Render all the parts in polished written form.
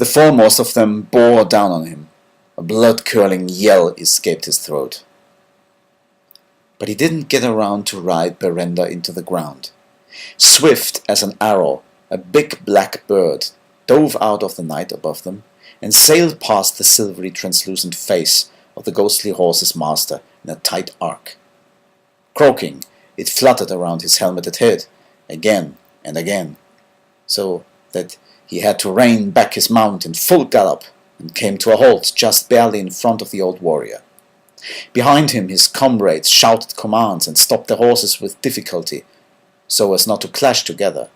The foremost of them bore down on him. A blood-curdling yell escaped his throat. But he didn't get around to ride Berenda into the ground. Swift as an arrow, a big black bird dove out of the night above them and sailed past the silvery translucent face of the ghostly horse's master in a tight arc. Croaking, it fluttered around his helmeted head, again and again, so that he had to rein back his mount in full gallop and came to a halt just barely in front of the old warrior. Behind him his comrades shouted commands and stopped their horses with difficulty, so as not to clash together.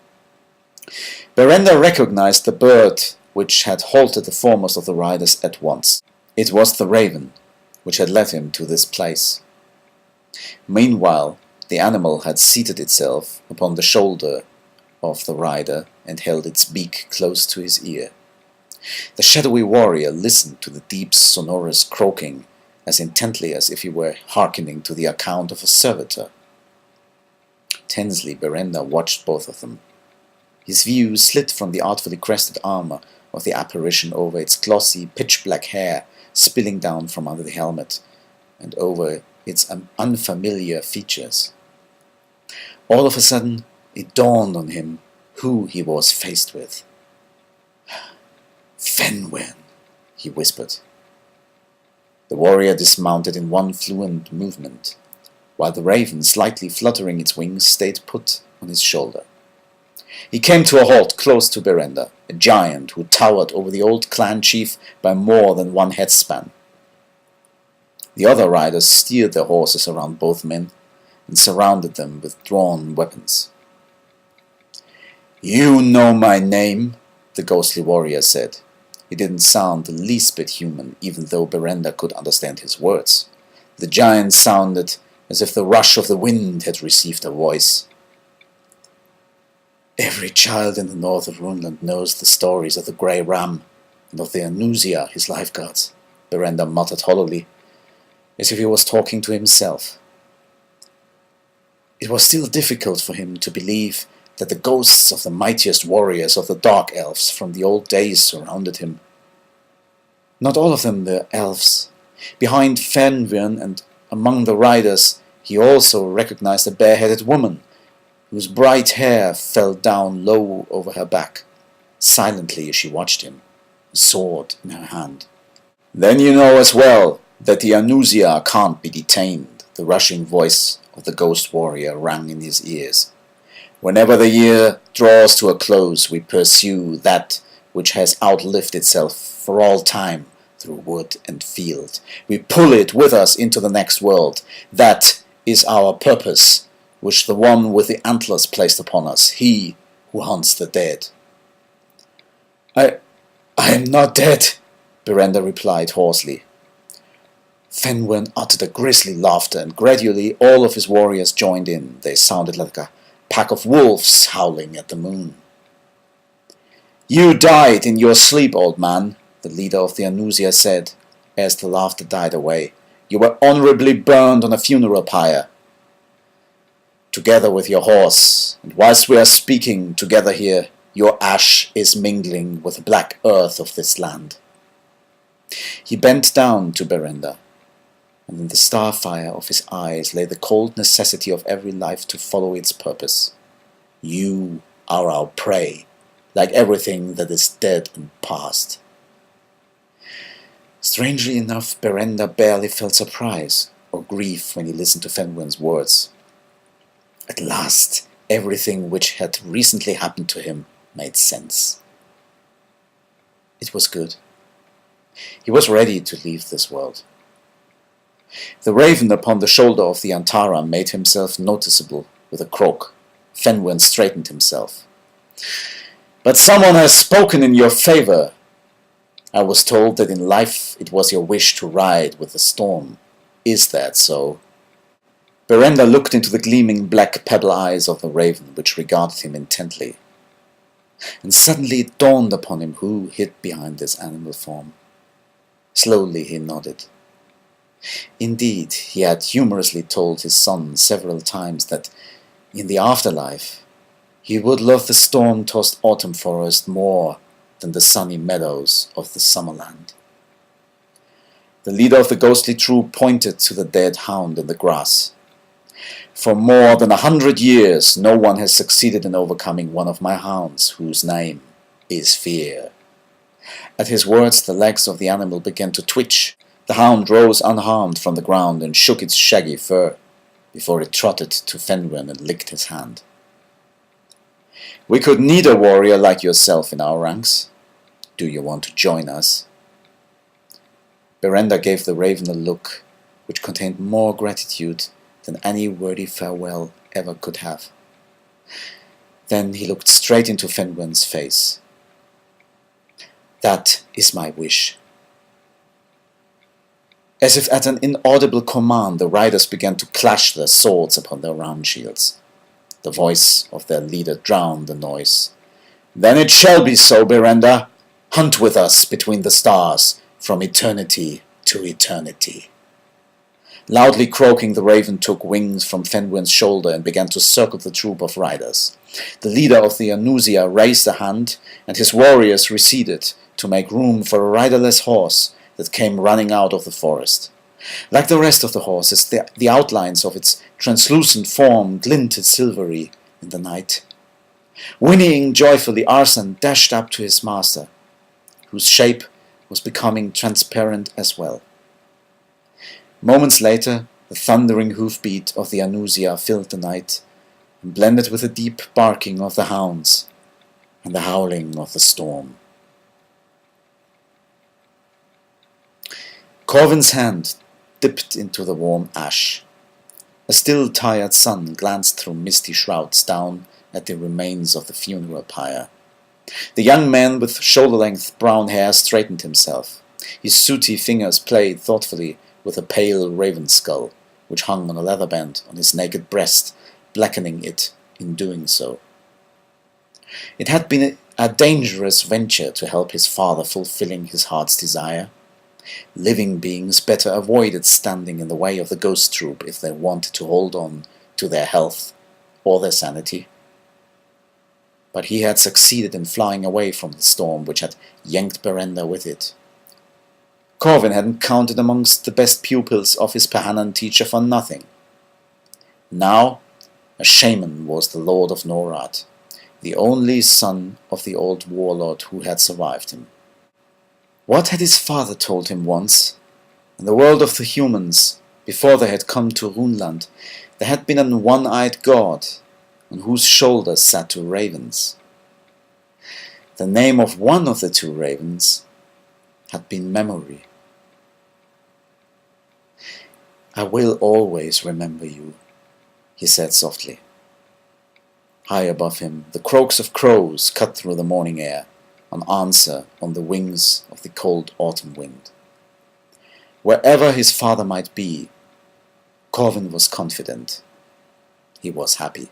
Berenda recognized the bird which had halted the foremost of the riders at once. It was the raven, which had led him to this place. Meanwhile, the animal had seated itself upon the shoulder of the rider and held its beak close to his ear. The shadowy warrior listened to the deep, sonorous croaking as intently as if he were hearkening to the account of a servitor. Tensely, Berenda watched both of them. His view slid from the artfully crested armor of the apparition over its glossy, pitch-black hair spilling down from under the helmet, and over its unfamiliar features. All of a sudden, it dawned on him who he was faced with. "Fenwen," he whispered. The warrior dismounted in one fluent movement, while the raven, slightly fluttering its wings, stayed put on his shoulder. He came to a halt close to Berenda, a giant who towered over the old clan chief by more than one headspan. The other riders steered their horses around both men and surrounded them with drawn weapons. "You know my name," the ghostly warrior said. He didn't sound the least bit human, even though Berenda could understand his words. The giant sounded as if the rush of the wind had received a voice. "Every child in the north of Runland knows the stories of the Grey Ram and of the Anusia, his lifeguards," Berenda muttered hollowly, as if he was talking to himself. It was still difficult for him to believe that the ghosts of the mightiest warriors of the Dark Elves from the old days surrounded him. Not all of them were elves. Behind Fenwen and among the riders he also recognized a bare-headed woman, whose bright hair fell down low over her back. Silently she watched him, a sword in her hand. "Then you know as well that the Anusia can't be detained," the rushing voice of the ghost warrior rang in his ears. "Whenever the year draws to a close, we pursue that which has outlived itself for all time through wood and field. We pull it with us into the next world. That is our purpose, which the one with the antlers placed upon us, he who hunts the dead." I am not dead," Berenda replied hoarsely. Fenwen uttered a grisly laughter, and gradually all of his warriors joined in. They sounded like a pack of wolves howling at the moon. "You died in your sleep, old man," the leader of the Anusia said, as the laughter died away. "You were honorably burned on a funeral pyre, together with your horse, and whilst we are speaking together here, your ash is mingling with the black earth of this land." He bent down to Berenda, and in the starfire of his eyes lay the cold necessity of every life to follow its purpose. "You are our prey, like everything that is dead and past." Strangely enough, Berenda barely felt surprise or grief when he listened to Fenwen's words. At last, everything which had recently happened to him made sense. It was good. He was ready to leave this world. The raven upon the shoulder of the Antara made himself noticeable with a croak. Fenwen straightened himself. "But someone has spoken in your favor. I was told that in life it was your wish to ride with the storm. Is that so?" Berenda looked into the gleaming black pebble eyes of the raven, which regarded him intently. And suddenly it dawned upon him who hid behind this animal form. Slowly he nodded. Indeed, he had humorously told his son several times that, in the afterlife, he would love the storm-tossed autumn forest more than the sunny meadows of the Summerland. The leader of the ghostly troop pointed to the dead hound in the grass. For more than 100 years, no one has succeeded in overcoming one of my hounds, whose name is Fear. At his words, the legs of the animal began to twitch. The hound rose unharmed from the ground and shook its shaggy fur, before it trotted to Fenrir and licked his hand. We could need a warrior like yourself in our ranks. Do you want to join us? Berenda gave the raven a look which contained more gratitude than any wordy farewell ever could have. Then he looked straight into Fenrir's face. That is my wish. As if at an inaudible command, the riders began to clash their swords upon their round shields. The voice of their leader drowned the noise. Then it shall be so, Berenda. Hunt with us between the stars, from eternity to eternity. Loudly croaking, the raven took wings from Fenrir's shoulder and began to circle the troop of riders. The leader of the Anusia raised a hand, and his warriors receded to make room for a riderless horse that came running out of the forest. Like the rest of the horses, the outlines of its translucent form glinted silvery in the night. Whinnying joyfully, Arsan dashed up to his master, whose shape was becoming transparent as well. Moments later, the thundering hoofbeat of the Anusia filled the night and blended with the deep barking of the hounds and the howling of the storm. Corvin's hand dipped into the warm ash. A still tired sun glanced through misty shrouds down at the remains of the funeral pyre. The young man with shoulder-length brown hair straightened himself. His sooty fingers played thoughtfully with a pale raven skull, which hung on a leather band on his naked breast, blackening it in doing so. It had been a dangerous venture to help his father fulfilling his heart's desire. Living beings better avoided standing in the way of the ghost troop if they wanted to hold on to their health or their sanity. But he had succeeded in flying away from the storm which had yanked Berenda with it. Corvin hadn't counted amongst the best pupils of his Pahanan teacher for nothing. Now, a shaman was the lord of Norad, the only son of the old warlord who had survived him. What had his father told him once? In the world of the humans, before they had come to Runland, there had been an one-eyed god, on whose shoulders sat two ravens. The name of one of the two ravens had been Memory. I will always remember you, he said softly. High above him, the croaks of crows cut through the morning air, an answer on the wings of the cold autumn wind. Wherever his father might be, Corvin was confident. He was happy.